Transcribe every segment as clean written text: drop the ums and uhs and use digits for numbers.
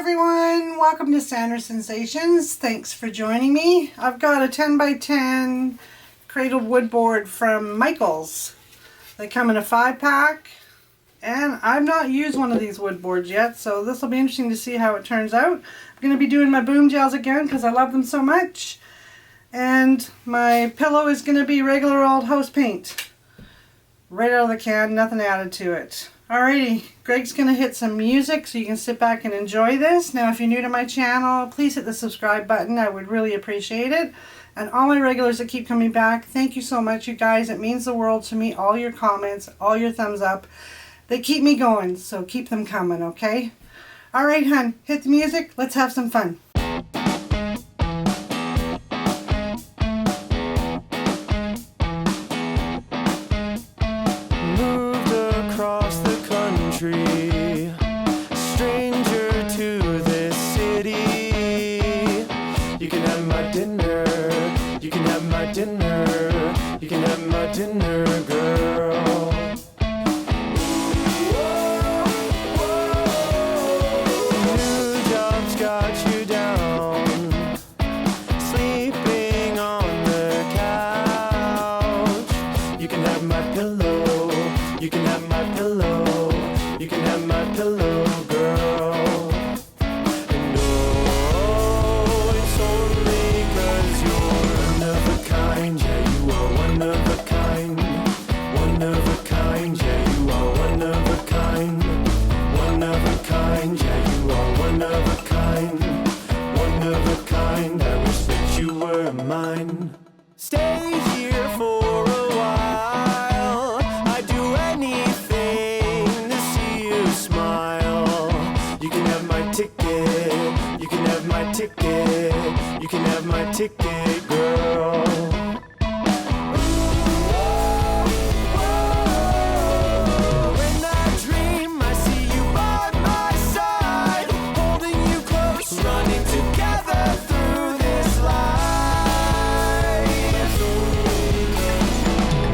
everyone, welcome to Sandra Sensations. Thanks for joining me. I've got a 10 by 10 cradled wood board from Michaels. They come in a 5-pack, and I've not used one of these wood boards yet, so this will be interesting to see how it turns out. I'm going to be doing my boom gels again because I love them so much, and my pillow is going to be regular old house paint. Right out of the can, nothing added to it. Alrighty, Greg's going to hit some music so you can sit back and enjoy this. Now if you're new to my channel, please hit the subscribe button. I would really appreciate it. And all my regulars that keep coming back, thank you so much, you guys. It means the world to me. All your comments, all your thumbs up. They keep me going, so keep them coming, okay? Alright, hun, hit the music. Let's have some fun. Stranger to this city. You can have my dinner. You can have my dinner. You can have my dinner, girl. Whoa, whoa. New job's got you down, sleeping on the couch. You can have my pillow. You can have my pillow. You can have my pillow, girl. And oh, it's only 'cause you're one of a kind. Yeah, you are one of a kind. One of a kind. Yeah, you are one of a kind. One of a kind. Yeah, you are one of a kind. One of a kind. I wish that you were mine. Stay here for a while. I'd do anything to see you smile. You can have my ticket. You can have my ticket. You can have my ticket, girl. In that dream, I see you by my side, holding you close, running together through this life.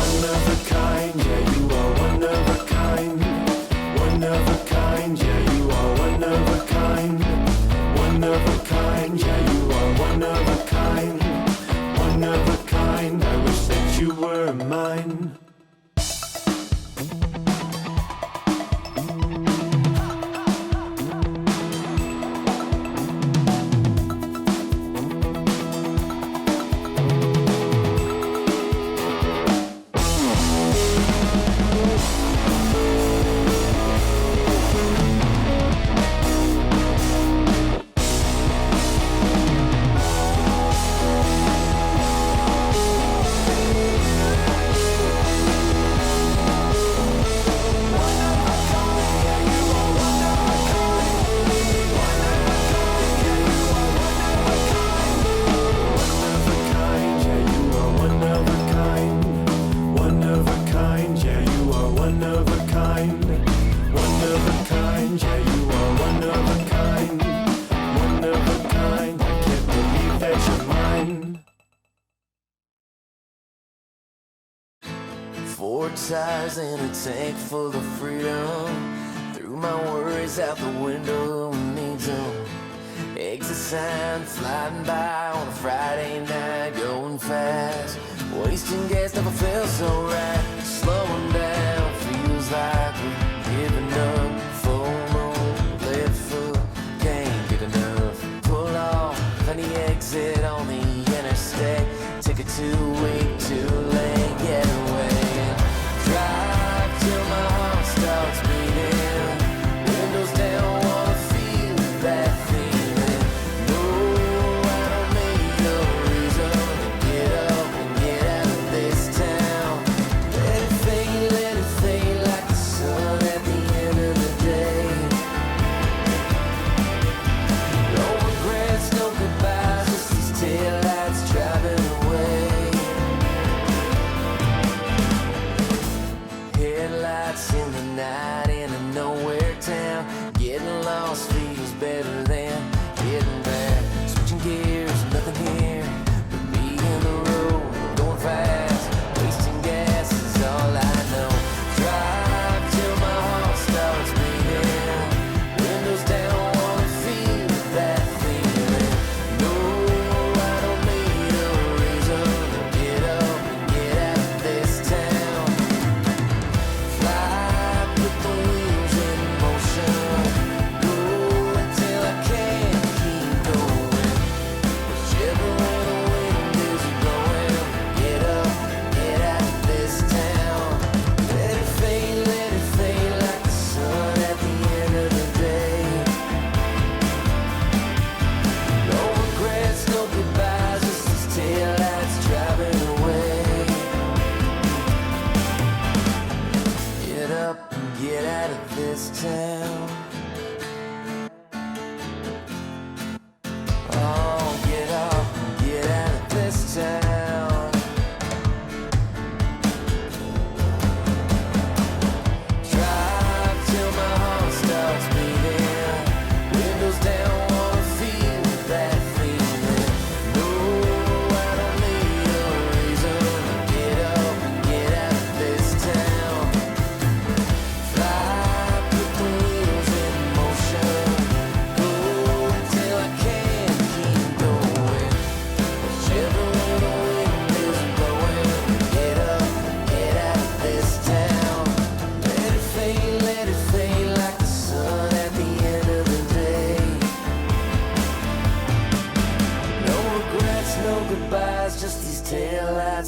One of a kind, yeah, you are one of a kind. One of a kind, yeah, you are one of a kind. One of a kind, yeah, you are one of a kind. One of a kind, I wish that you were mine. Four tires in a tank full of freedom. Threw my worries out the window, who needs them? Exit sign flying by on a Friday night, going fast. Wasting gas never felt so right. Slowing down feels like we're giving up. Full moon, left foot, can't get enough. Pull off, find the exit on the interstate. Take a 2-week, too late, get away. Drive till my heart starts beating. Windows down, wanna feel that feeling. No, I don't need no reason to get up and get out of this town.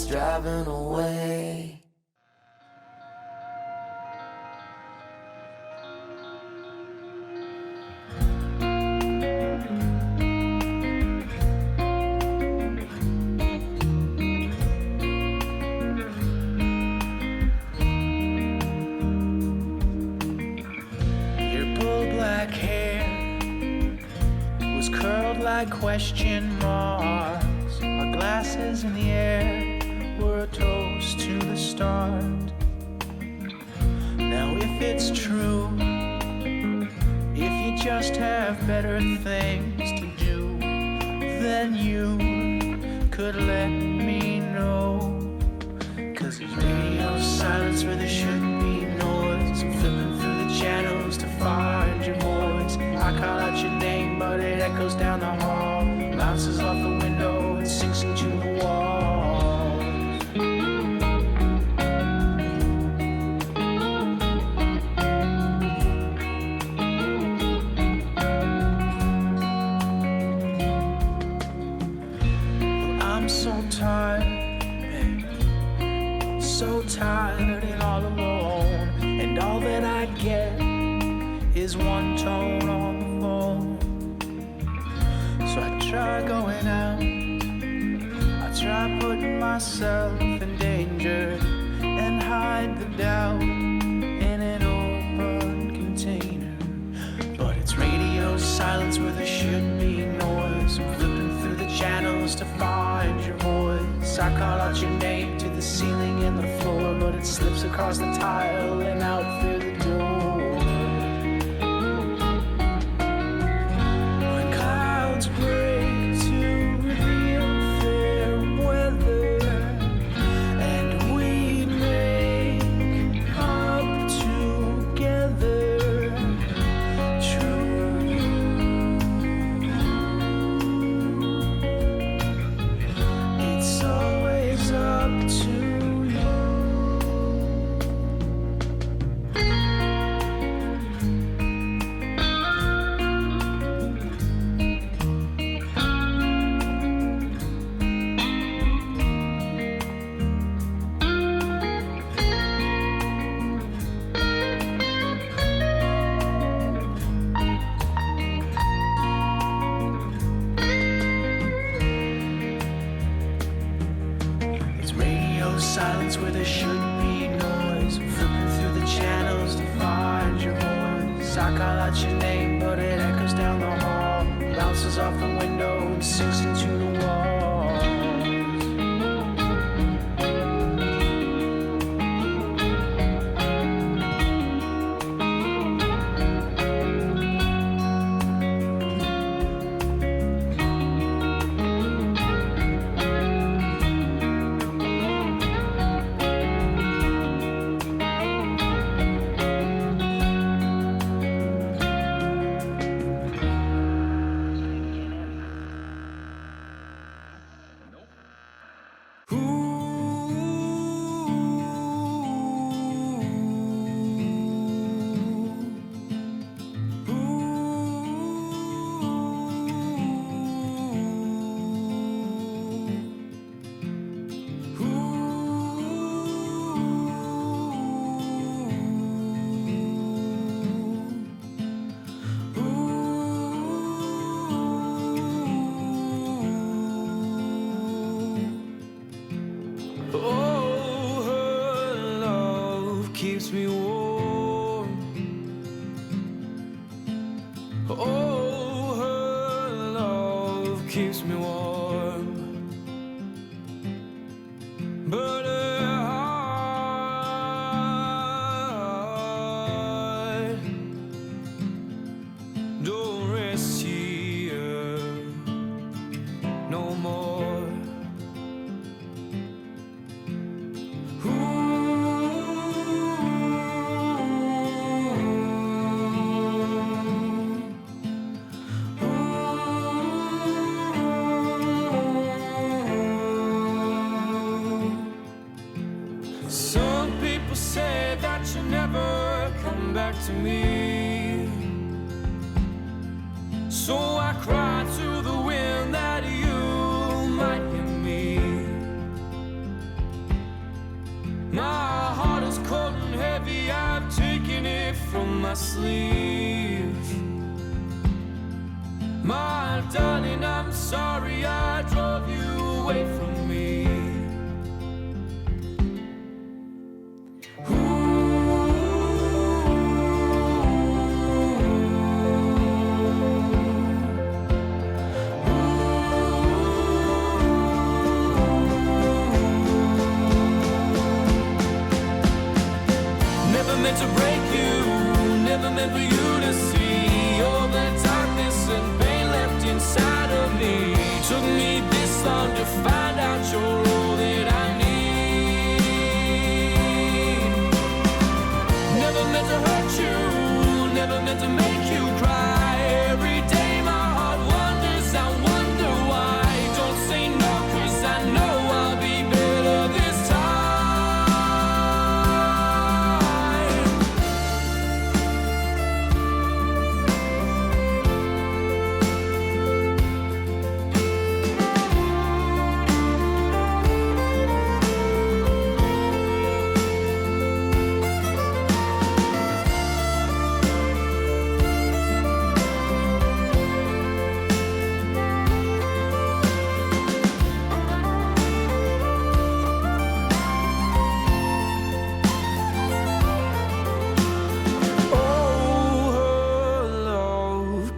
was driving away. Black hair was curled like question marks. Our glasses in the air were a toast to the start. Now if it's true, if you just have better things to do, then you could let me know. 'Cause there's radio silence where there shouldn't be noise. I'm flipping through the channels to find your voice. I call out your name, but it echoes down the hall, bounces off the window and sinks into the walls. I'm so tired, babe, so tired and all alone, and all that I get is one tone on the phone. So I try going out, I try putting myself in danger and hide the doubt in an open container. But it's radio silence where there should be noise. I'm flipping through the channels to find your voice. I call out your name to the ceiling and the floor, but it slips across the tile and out through the door. Break to reveal fair weather, and we make up together. True, it's always up to you. Silence where there should be noise. Flipping through the channels to find your voice. I call out your name, but it echoes down the hall, bounces off the window and sinks into the walls. Keeps me warm. Oh, her love keeps me warm. But her heart don't rest here no more. Some people say that you never come back to me, so I cry to the wind that you might hear me. sleeve. My darling, I'm sorry I drove you away from me. Never meant to break you, never meant for you to see all the darkness and pain left inside of me. Took me this long to find out you're all that I need. Never meant to hurt you, never meant to make you cry. Every day my heart wonders, I wonder why. Don't say no, 'cause I know I'll be better this time.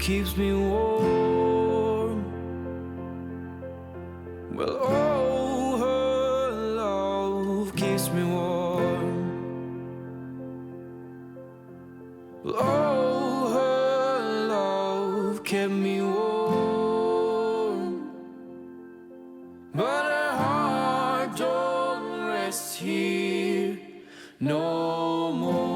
Keeps me warm. Well, oh, her love keeps me warm. Well, oh, her love kept me warm. But her heart don't rest here no more.